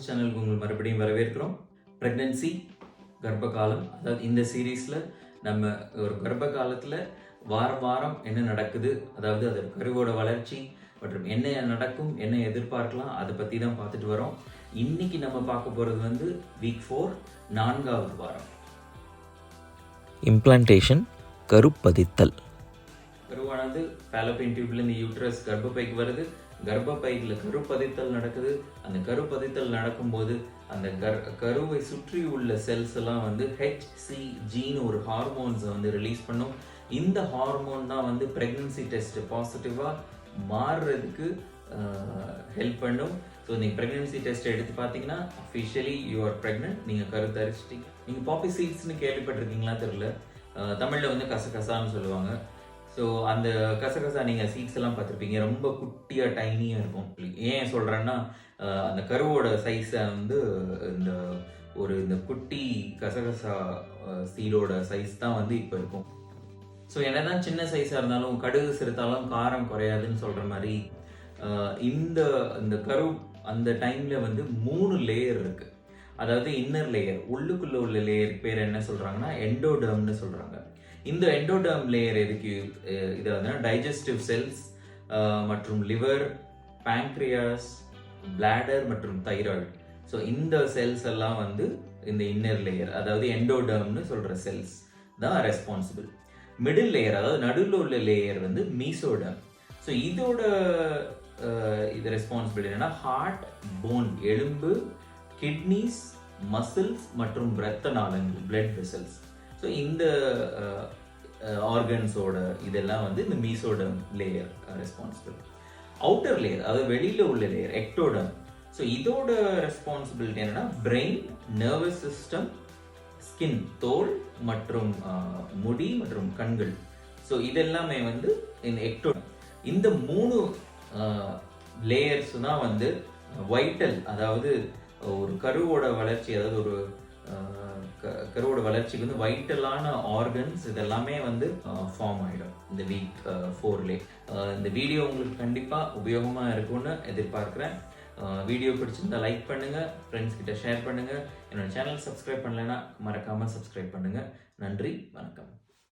Foods சேனலுக்கு உங்கள் மறுபடியும் வரவேற்கிறோம். ப்ரெக்னென்சி, கர்ப்பகாலம், அதாவது இந்த சீரீஸில் நம்ம ஒரு கர்ப்ப காலத்தில் வாரம் வாரம் என்ன நடக்குது, அதாவது அது கருவோட வளர்ச்சி மற்றும் என்ன நடக்கும், என்ன எதிர்பார்க்கலாம், அதை பற்றி தான் பார்த்துட்டு வரோம். இன்னைக்கு நம்ம பார்க்க போகிறது வீக் 4 4வது வாரம். இம்ப்ளான்டேஷன், கருப்பதித்தல். கருவானது ஃபாலோபியன் டியூப்லேருந்து யூட்ரஸ் கர்ப்பப்பைக்கு வருது. கர்ப்பப்பையில் கருப்பதித்தல் நடக்குது. அந்த கருப்பதித்தல் நடக்கும்போது அந்த கருவை சுற்றி உள்ள செல்ஸ் எல்லாம் ஹெச்சிஜின்னு ஒரு ஹார்மோன்ஸை ரிலீஸ் பண்ணும். இந்த ஹார்மோன் தான் ப்ரெக்னன்சி டெஸ்ட் பாசிட்டிவாக மாறுறதுக்கு ஹெல்ப் பண்ணும். ஸோ நீங்கள் ப்ரெக்னன்சி டெஸ்ட் எடுத்து பார்த்தீங்கன்னா அஃபிஷியலி யூ ஆர் ப்ரெக்னென்ட், நீங்கள் கருத்தரிச்சிட்டீங்க. நீங்கள் பாப்பி சீட்ஸ்னு கேள்விப்பட்டிருக்கீங்களா தெரியல. தமிழில் கசகசான்னு சொல்லுவாங்க. ஸோ அந்த கசகசா நீங்கள் சீட்ஸ் எல்லாம் பார்த்துருப்பீங்க, ரொம்ப குட்டியாக டைனியாக இருக்கும். ஏன் சொல்கிறேன்னா அந்த கருவோட சைஸை இந்த குட்டி கசகசா சீடோட சைஸ் தான் இப்போ இருக்கும். ஸோ என்னதான் சின்ன சைஸாக இருந்தாலும் கடுகு சிறுத்தாலும் காரம் குறையாதுன்னு சொல்கிற மாதிரி இந்த கரு அந்த டைமில் 3 லேயர் இருக்குது. அதாவது இன்னர் லேயர், உள்ளுக்குள்ளே உள்ள லேயருக்கு பேர் என்ன சொல்கிறாங்கன்னா எண்டோடர்ம்னு சொல்கிறாங்க. இந்த எண்டோடர்ம் லேயர் எதுக்கு இது டைஜஸ்டிவ் செல்ஸ் மற்றும் லிவர், பேங்க்ரியாஸ், பிளாடர் மற்றும் தைராய்டு. ஸோ இந்த செல்ஸ் எல்லாம் இந்த இன்னர் லேயர், அதாவது எண்டோடர்ம்னு சொல்கிற செல்ஸ் தான் ரெஸ்பான்சிபிள். மிடில் லேயர், அதாவது நடுவில் உள்ள லேயர் மீசோடர்ம். ஸோ இதோட இது ரெஸ்பான்சிபிள் என்னன்னா ஹார்ட், போன், எலும்பு, கிட்னிஸ், மசில்ஸ் மற்றும் இரத்த நாளங்கள், பிளட் வெசல்ஸ். ஸோ இந்த ஆர்கன்ஸோட இதெல்லாம் இந்த mesoderm layer responsible. Outer layer, அதாவது வெளியில் உள்ள லேயர் எக்டோடர்ம். ஸோ இதோட ரெஸ்பான்சிபிலிட்டி என்னன்னா பிரெயின், நர்வஸ் சிஸ்டம், ஸ்கின், தோல் மற்றும் முடி மற்றும் கண்கள். ஸோ இதெல்லாமே இந்த எக்டோடர்ம். இந்த 3 லேயர்ஸ் தான் வைட்டல், அதாவது ஒரு கருவோட வளர்ச்சி, அதாவது ஒரு கருவோட வளர்ச்சிக்கு வைட்டலான ஆர்கன்ஸ் இதெல்லாமே ஃபார்ம் ஆகிடும் இந்த வீக் 4லே. இந்த வீடியோ உங்களுக்கு கண்டிப்பாக உபயோகமாக இருக்கும்னு எதிர்பார்க்குறேன். வீடியோ பிடிச்சிருந்தா லைக் பண்ணுங்கள், ஃப்ரெண்ட்ஸ் கிட்ட ஷேர் பண்ணுங்கள். என்னோட சேனல் சப்ஸ்கிரைப் பண்ணலைன்னா மறக்காமல் சப்ஸ்கிரைப் பண்ணுங்கள். நன்றி, வணக்கம்.